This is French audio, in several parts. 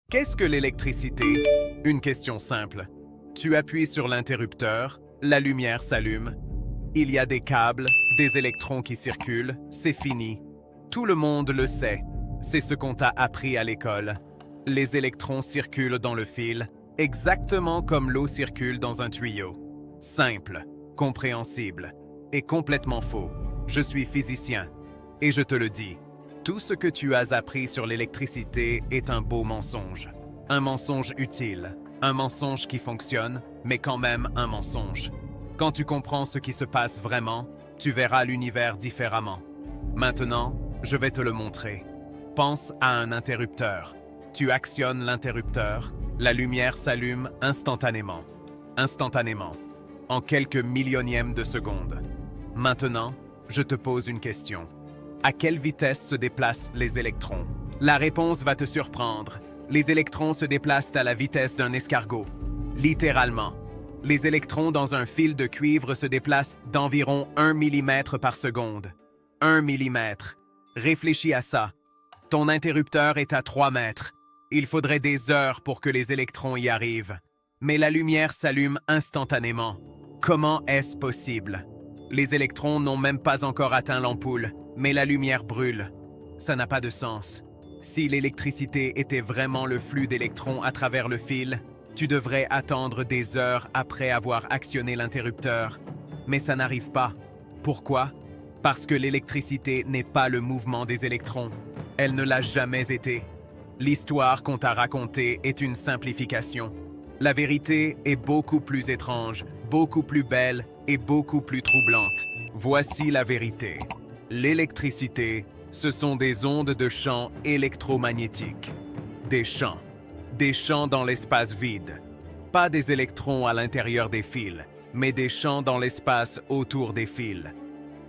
Qu'est-ce que l'électricité? Une question simple. Tu appuies sur l'interrupteur, la lumière s'allume. Il y a des câbles, des électrons qui circulent, c'est fini. Tout le monde le sait. C'est ce qu'on t'a appris à l'école. Les électrons circulent dans le fil, exactement comme l'eau circule dans un tuyau. Simple, compréhensible et complètement faux. Je suis physicien et je te le dis. Tout ce que tu as appris sur l'électricité est un beau mensonge. Un mensonge utile, un mensonge qui fonctionne, mais quand même un mensonge. Quand tu comprends ce qui se passe vraiment, tu verras l'univers différemment. Maintenant, je vais te le montrer. Pense à un interrupteur. Tu actionnes l'interrupteur, la lumière s'allume instantanément. Instantanément. En quelques millionièmes de seconde. Maintenant, je te pose une question. À quelle vitesse se déplacent les électrons? La réponse va te surprendre. Les électrons se déplacent à la vitesse d'un escargot. Littéralement. Les électrons dans un fil de cuivre se déplacent d'environ 1 mm par seconde. 1 mm. Réfléchis à ça. Ton interrupteur est à 3 mètres. Il faudrait des heures pour que les électrons y arrivent. Mais la lumière s'allume instantanément. Comment est-ce possible? Les électrons n'ont même pas encore atteint l'ampoule, mais la lumière brûle. Ça n'a pas de sens. Si l'électricité était vraiment le flux d'électrons à travers le fil, tu devrais attendre des heures après avoir actionné l'interrupteur. Mais ça n'arrive pas. Pourquoi? Parce que l'électricité n'est pas le mouvement des électrons. Elle ne l'a jamais été. L'histoire qu'on t'a racontée est une simplification. La vérité est beaucoup plus étrange, beaucoup plus belle et beaucoup plus troublante. Voici la vérité. L'électricité, ce sont des ondes de champs électromagnétiques. Des champs. Des champs dans l'espace vide. Pas des électrons à l'intérieur des fils, mais des champs dans l'espace autour des fils.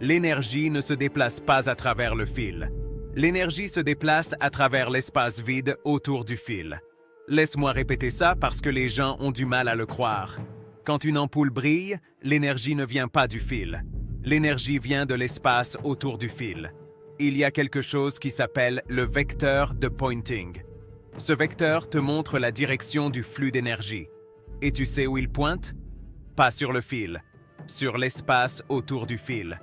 L'énergie ne se déplace pas à travers le fil. L'énergie se déplace à travers l'espace vide autour du fil. Laisse-moi répéter ça parce que les gens ont du mal à le croire. Quand une ampoule brille, l'énergie ne vient pas du fil. L'énergie vient de l'espace autour du fil. Il y a quelque chose qui s'appelle le vecteur de Poynting. Ce vecteur te montre la direction du flux d'énergie. Et tu sais où il pointe? Pas sur le fil, sur l'espace autour du fil.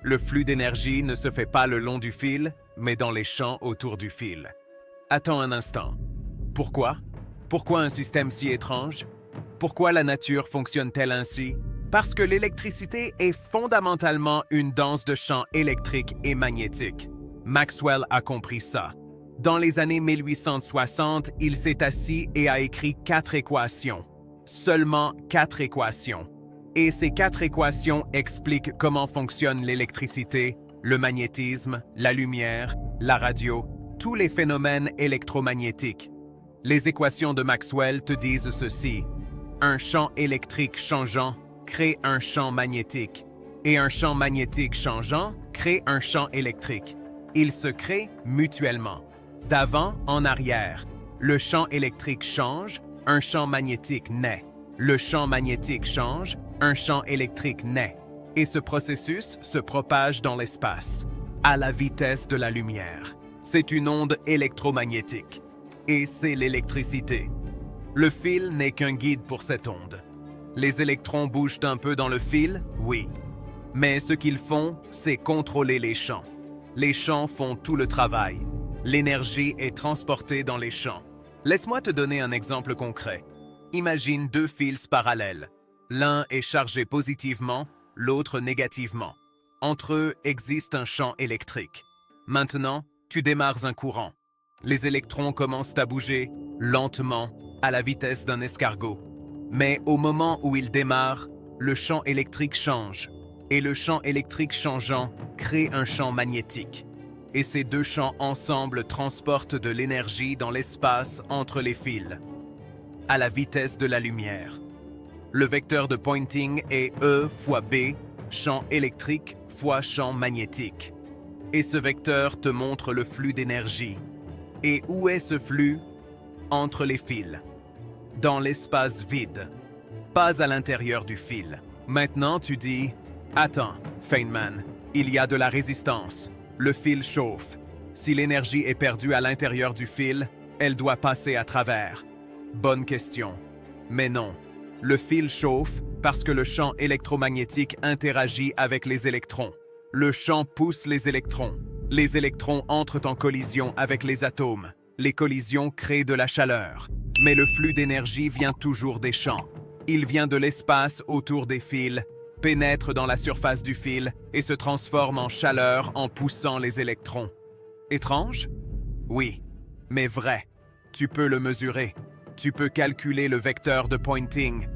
Le flux d'énergie ne se fait pas le long du fil, mais dans les champs autour du fil. Attends un instant. Pourquoi? Pourquoi un système si étrange? Pourquoi la nature fonctionne-t-elle ainsi? Parce que l'électricité est fondamentalement une danse de champs électriques et magnétiques. Maxwell a compris ça. Dans les années 1860, il s'est assis et a écrit 4 équations. Seulement 4 équations. Et ces 4 équations expliquent comment fonctionne l'électricité, le magnétisme, la lumière, la radio, tous les phénomènes électromagnétiques. Les équations de Maxwell te disent ceci. Un champ électrique changeant crée un champ magnétique. Et un champ magnétique changeant crée un champ électrique. Ils se créent mutuellement. D'avant en arrière. Le champ électrique change, un champ magnétique naît. Le champ magnétique change, un champ électrique naît. Et ce processus se propage dans l'espace, à la vitesse de la lumière. C'est une onde électromagnétique. Et c'est l'électricité. Le fil n'est qu'un guide pour cette onde. Les électrons bougent un peu dans le fil, oui. Mais ce qu'ils font, c'est contrôler les champs. Les champs font tout le travail. L'énergie est transportée dans les champs. Laisse-moi te donner un exemple concret. Imagine 2 fils parallèles. L'un est chargé positivement, l'autre négativement. Entre eux existe un champ électrique. Maintenant, tu démarres un courant. Les électrons commencent à bouger, lentement, à la vitesse d'un escargot. Mais au moment où ils démarrent, le champ électrique change. Et le champ électrique changeant crée un champ magnétique. Et ces 2 champs ensemble transportent de l'énergie dans l'espace entre les fils, à la vitesse de la lumière. Le vecteur de Poynting est E fois B, champ électrique fois champ magnétique. Et ce vecteur te montre le flux d'énergie. Et où est ce flux? Entre les fils. Dans l'espace vide. Pas à l'intérieur du fil. Maintenant tu dis, attends, Feynman, il y a de la résistance. Le fil chauffe. Si l'énergie est perdue à l'intérieur du fil, Elle doit passer à travers. Bonne question. Mais non. Le fil chauffe parce que le champ électromagnétique interagit avec les électrons. Le champ pousse les électrons. Les électrons entrent en collision avec les atomes. Les collisions créent de la chaleur. Mais le flux d'énergie vient toujours des champs. Il vient de l'espace autour des fils, pénètre dans la surface du fil et se transforme en chaleur en poussant les électrons. Étrange? Oui, mais vrai. Tu peux le mesurer. Tu peux calculer le vecteur de Poynting.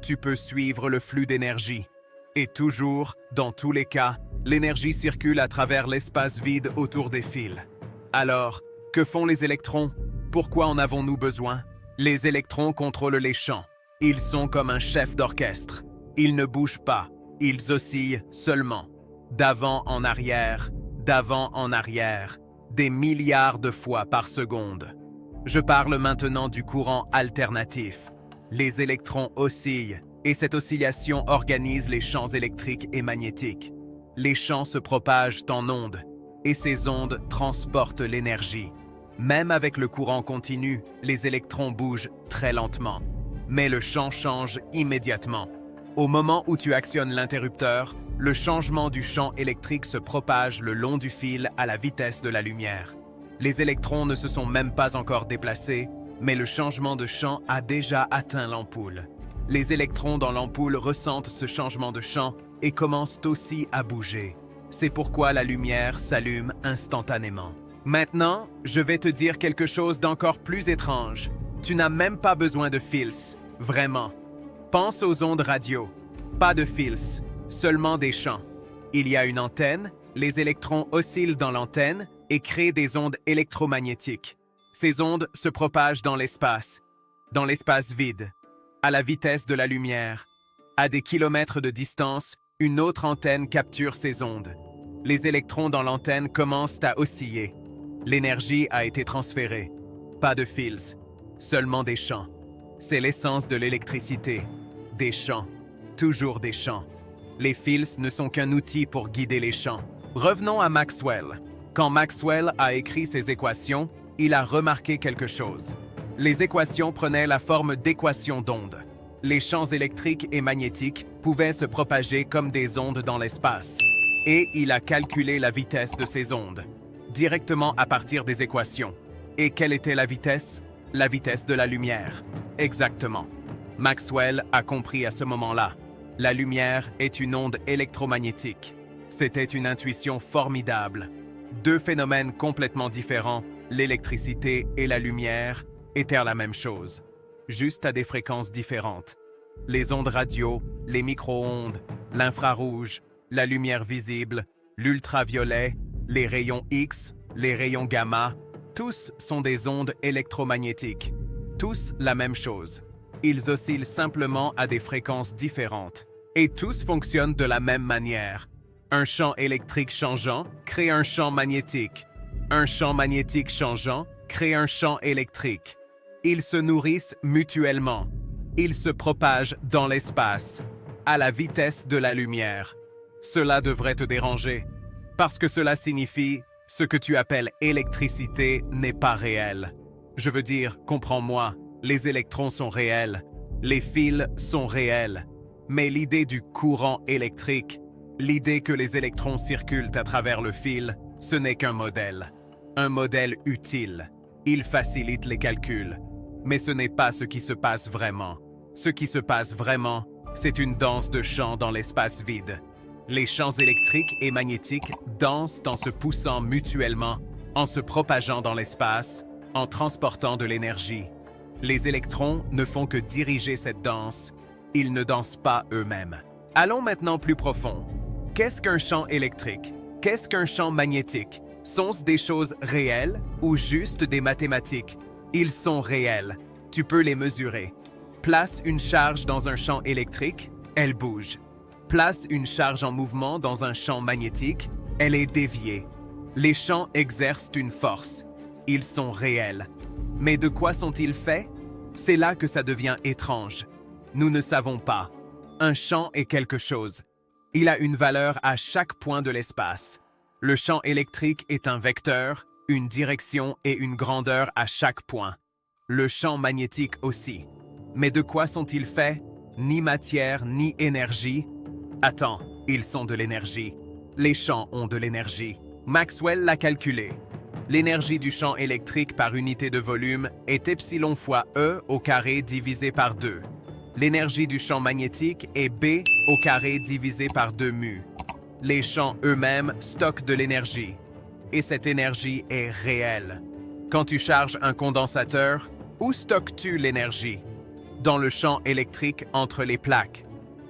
Tu peux suivre le flux d'énergie. Et toujours, dans tous les cas, l'énergie circule à travers l'espace vide autour des fils. Alors, que font les électrons? Pourquoi en avons-nous besoin? Les électrons contrôlent les champs. Ils sont comme un chef d'orchestre. Ils ne bougent pas, ils oscillent seulement. D'avant en arrière, des milliards de fois par seconde. Je parle maintenant du courant alternatif. Les électrons oscillent, et cette oscillation organise les champs électriques et magnétiques. Les champs se propagent en ondes, et ces ondes transportent l'énergie. Même avec le courant continu, les électrons bougent très lentement. Mais le champ change immédiatement. Au moment où tu actionnes l'interrupteur, le changement du champ électrique se propage le long du fil à la vitesse de la lumière. Les électrons ne se sont même pas encore déplacés, mais le changement de champ a déjà atteint l'ampoule. Les électrons dans l'ampoule ressentent ce changement de champ et commencent aussi à bouger. C'est pourquoi la lumière s'allume instantanément. Maintenant, je vais te dire quelque chose d'encore plus étrange. Tu n'as même pas besoin de fils, vraiment. Pense aux ondes radio. Pas de fils, seulement des champs. Il y a une antenne, les électrons oscillent dans l'antenne et créent des ondes électromagnétiques. Ces ondes se propagent dans l'espace vide, à la vitesse de la lumière. À des kilomètres de distance, une autre antenne capture ces ondes. Les électrons dans l'antenne commencent à osciller. L'énergie a été transférée. Pas de fils, seulement des champs. C'est l'essence de l'électricité. Des champs, toujours des champs. Les fils ne sont qu'un outil pour guider les champs. Revenons à Maxwell. Quand Maxwell a écrit ses équations, il a remarqué quelque chose. Les équations prenaient la forme d'équations d'ondes. Les champs électriques et magnétiques pouvaient se propager comme des ondes dans l'espace. Et il a calculé la vitesse de ces ondes, directement à partir des équations. Et quelle était la vitesse? La vitesse de la lumière. Exactement. Maxwell a compris à ce moment-là. La lumière est une onde électromagnétique. C'était une intuition formidable. Deux phénomènes complètement différents, l'électricité et la lumière, étaient la même chose, juste à des fréquences différentes. Les ondes radio, les micro-ondes, l'infrarouge, la lumière visible, l'ultraviolet, les rayons X, les rayons gamma, tous sont des ondes électromagnétiques. Tous la même chose. Ils oscillent simplement à des fréquences différentes. Et tous fonctionnent de la même manière. Un champ électrique changeant crée un champ magnétique. Un champ magnétique changeant crée un champ électrique. Ils se nourrissent mutuellement. Ils se propagent dans l'espace, à la vitesse de la lumière. Cela devrait te déranger, parce que cela signifie ce que tu appelles électricité n'est pas réel. Je veux dire, comprends-moi, les électrons sont réels, les fils sont réels, mais l'idée du courant électrique, l'idée que les électrons circulent à travers le fil, ce n'est qu'un modèle utile. Il facilite les calculs, mais ce n'est pas ce qui se passe vraiment. Ce qui se passe vraiment, c'est une danse de champs dans l'espace vide. Les champs électriques et magnétiques dansent en se poussant mutuellement, en se propageant dans l'espace, en transportant de l'énergie. Les électrons ne font que diriger cette danse, ils ne dansent pas eux-mêmes. Allons maintenant plus profond. Qu'est-ce qu'un champ électrique? Qu'est-ce qu'un champ magnétique? Sont-ce des choses réelles ou juste des mathématiques? Ils sont réels. Tu peux les mesurer. Place une charge dans un champ électrique, elle bouge. Place une charge en mouvement dans un champ magnétique, elle est déviée. Les champs exercent une force. Ils sont réels. Mais de quoi sont-ils faits? C'est là que ça devient étrange. Nous ne savons pas. Un champ est quelque chose. Il a une valeur à chaque point de l'espace. Le champ électrique est un vecteur, une direction et une grandeur à chaque point. Le champ magnétique aussi. Mais de quoi sont-ils faits? Ni matière, ni énergie. Attends, ils sont de l'énergie. Les champs ont de l'énergie. Maxwell l'a calculé. L'énergie du champ électrique par unité de volume est epsilon fois E au carré divisé par 2. L'énergie du champ magnétique est B au carré divisé par 2 mu. Les champs eux-mêmes stockent de l'énergie. Et cette énergie est réelle. Quand tu charges un condensateur, où stockes-tu l'énergie? Dans le champ électrique entre les plaques.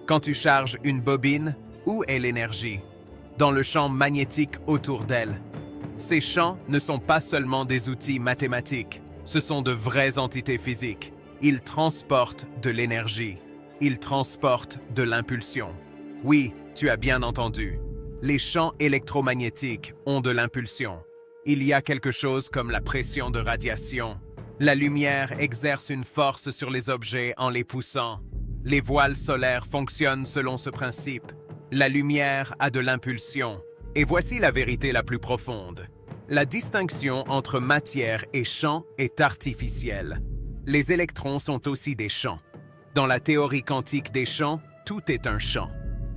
Quand tu charges une bobine, où est l'énergie? Dans le champ magnétique autour d'elle. Ces champs ne sont pas seulement des outils mathématiques, ce sont de vraies entités physiques. Ils transportent de l'énergie. Ils transportent de l'impulsion. Oui, tu as bien entendu. Les champs électromagnétiques ont de l'impulsion. Il y a quelque chose comme la pression de radiation. La lumière exerce une force sur les objets en les poussant. Les voiles solaires fonctionnent selon ce principe. La lumière a de l'impulsion. Et voici la vérité la plus profonde. La distinction entre matière et champ est artificielle. Les électrons sont aussi des champs. Dans la théorie quantique des champs, tout est un champ.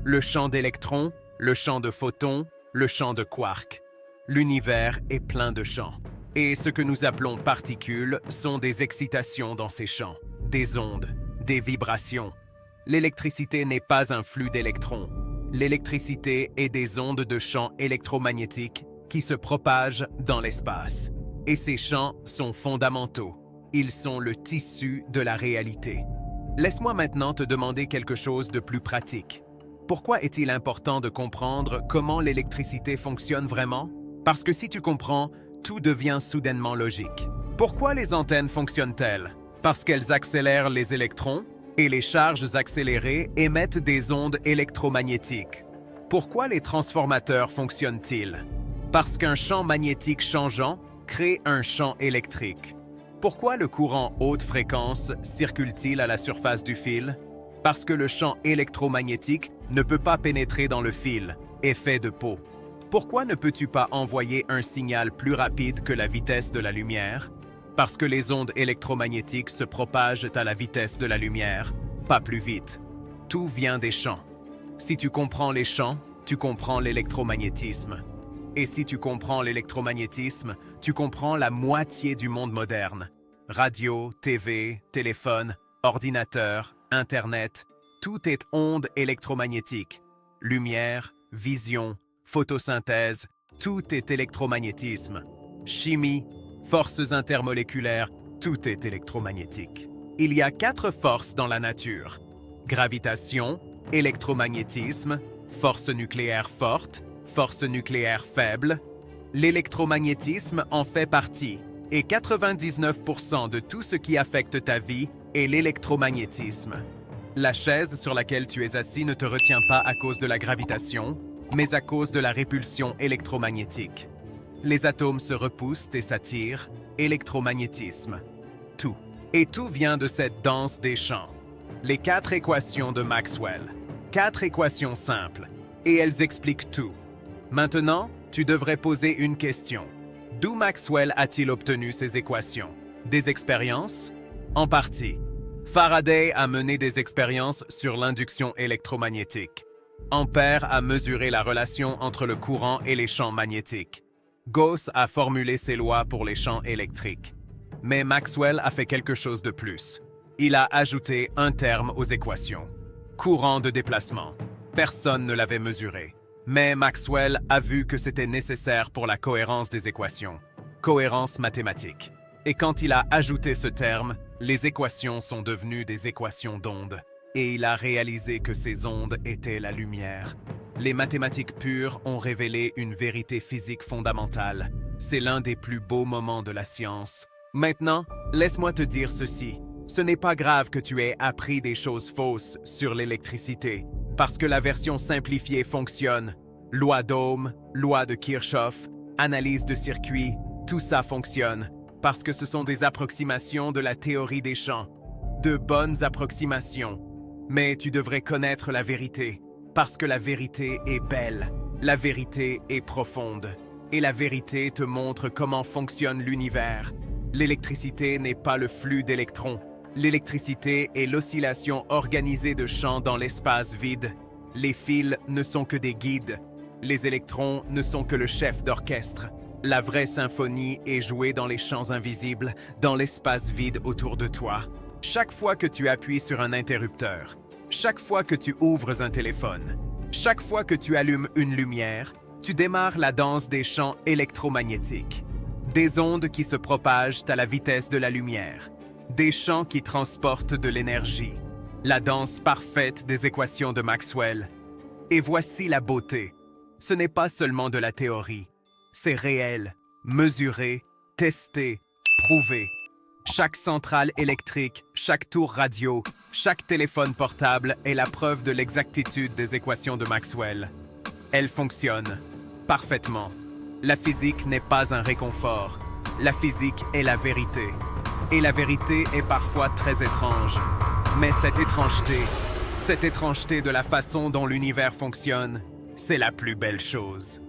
Le champ d'électrons, le champ de photons, le champ de quarks. L'univers est plein de champs. Et ce que nous appelons particules sont des excitations dans ces champs, des ondes, des vibrations. L'électricité n'est pas un flux d'électrons. L'électricité est des ondes de champs électromagnétiques qui se propagent dans l'espace. Et ces champs sont fondamentaux. Ils sont le tissu de la réalité. Laisse-moi maintenant te demander quelque chose de plus pratique. Pourquoi est-il important de comprendre comment l'électricité fonctionne vraiment? Parce que si tu comprends, tout devient soudainement logique. Pourquoi les antennes fonctionnent-elles? Parce qu'elles accélèrent les électrons et les charges accélérées émettent des ondes électromagnétiques. Pourquoi les transformateurs fonctionnent-ils? Parce qu'un champ magnétique changeant crée un champ électrique. Pourquoi le courant haute fréquence circule-t-il à la surface du fil? Parce que le champ électromagnétique ne peut pas pénétrer dans le fil, effet de Paul. Pourquoi ne peux-tu pas envoyer un signal plus rapide que la vitesse de la lumière? Parce que les ondes électromagnétiques se propagent à la vitesse de la lumière, pas plus vite. Tout vient des champs. Si tu comprends les champs, tu comprends l'électromagnétisme. Et si tu comprends l'électromagnétisme, tu comprends la moitié du monde moderne. Radio, TV, téléphone, ordinateur, Internet, tout est ondes électromagnétiques. Lumière, vision, photosynthèse, tout est électromagnétisme. Chimie, forces intermoléculaires, tout est électromagnétique. Il y a 4 forces dans la nature. Gravitation, électromagnétisme, force nucléaire forte, force nucléaire faible. L'électromagnétisme en fait partie, et 99% de tout ce qui affecte ta vie est l'électromagnétisme. La chaise sur laquelle tu es assis ne te retient pas à cause de la gravitation, mais à cause de la répulsion électromagnétique. Les atomes se repoussent et s'attirent, électromagnétisme. Tout. Et tout vient de cette danse des champs. Les 4 équations de Maxwell. 4 équations simples, et elles expliquent tout. Maintenant, tu devrais poser une question. D'où Maxwell a-t-il obtenu ces équations? Des expériences? En partie. Faraday a mené des expériences sur l'induction électromagnétique. Ampère a mesuré la relation entre le courant et les champs magnétiques. Gauss a formulé ses lois pour les champs électriques. Mais Maxwell a fait quelque chose de plus. Il a ajouté un terme aux équations. Courant de déplacement. Personne ne l'avait mesuré. Mais Maxwell a vu que c'était nécessaire pour la cohérence des équations. Cohérence mathématique. Et quand il a ajouté ce terme, les équations sont devenues des équations d'ondes. Et il a réalisé que ces ondes étaient la lumière. Les mathématiques pures ont révélé une vérité physique fondamentale. C'est l'un des plus beaux moments de la science. Maintenant, laisse-moi te dire ceci. Ce n'est pas grave que tu aies appris des choses fausses sur l'électricité, parce que la version simplifiée fonctionne. Loi d'Ohm, loi de Kirchhoff, analyse de circuit, tout ça fonctionne, parce que ce sont des approximations de la théorie des champs. De bonnes approximations. Mais tu devrais connaître la vérité, parce que la vérité est belle, la vérité est profonde, et la vérité te montre comment fonctionne l'univers. L'électricité n'est pas le flux d'électrons. L'électricité est l'oscillation organisée de champs dans l'espace vide. Les fils ne sont que des guides. Les électrons ne sont que le chef d'orchestre. La vraie symphonie est jouée dans les champs invisibles, dans l'espace vide autour de toi. Chaque fois que tu appuies sur un interrupteur, chaque fois que tu ouvres un téléphone, chaque fois que tu allumes une lumière, tu démarres la danse des champs électromagnétiques. Des ondes qui se propagent à la vitesse de la lumière. Des champs qui transportent de l'énergie. La danse parfaite des équations de Maxwell. Et voici la beauté. Ce n'est pas seulement de la théorie. C'est réel, mesuré, testé, prouvé. Chaque centrale électrique, chaque tour radio, chaque téléphone portable est la preuve de l'exactitude des équations de Maxwell. Elles fonctionnent parfaitement. La physique n'est pas un réconfort. La physique est la vérité. Et la vérité est parfois très étrange. Mais cette étrangeté de la façon dont l'univers fonctionne, c'est la plus belle chose.